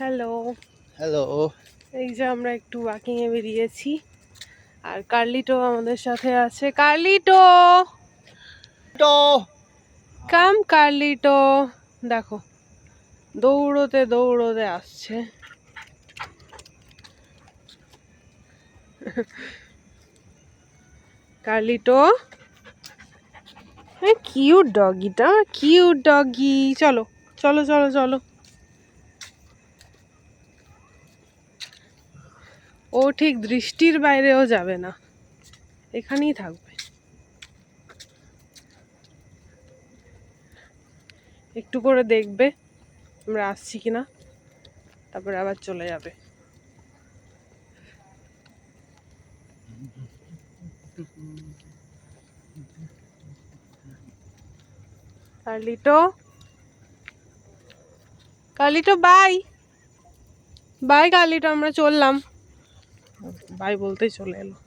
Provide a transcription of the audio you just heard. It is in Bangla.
হ্যালো। হ্যালো। এই যে আমরা একটু ওয়াকিং এ বেরিয়েছি আর কার্লিটো আমাদের সাথে আছে। কার্লিটো, তো কাম কার্লিটো। দেখো দৌড়তে দৌড়তে আসছে। কার্লিটো, কিউট ডগিটা, কিউট ডগি। চলো চলো চলো চলো। ও ঠিক দৃষ্টির বাইরেও যাবে না, এখানেই থাকবে। একটু করে দেখবে আমরা আসছি কিনা, তারপরে আবার চলে যাবে। কার্লিটো, কার্লিটো বাই বাই। কার্লিটো আমরা চললাম। বাই বলতেই চলে এলো।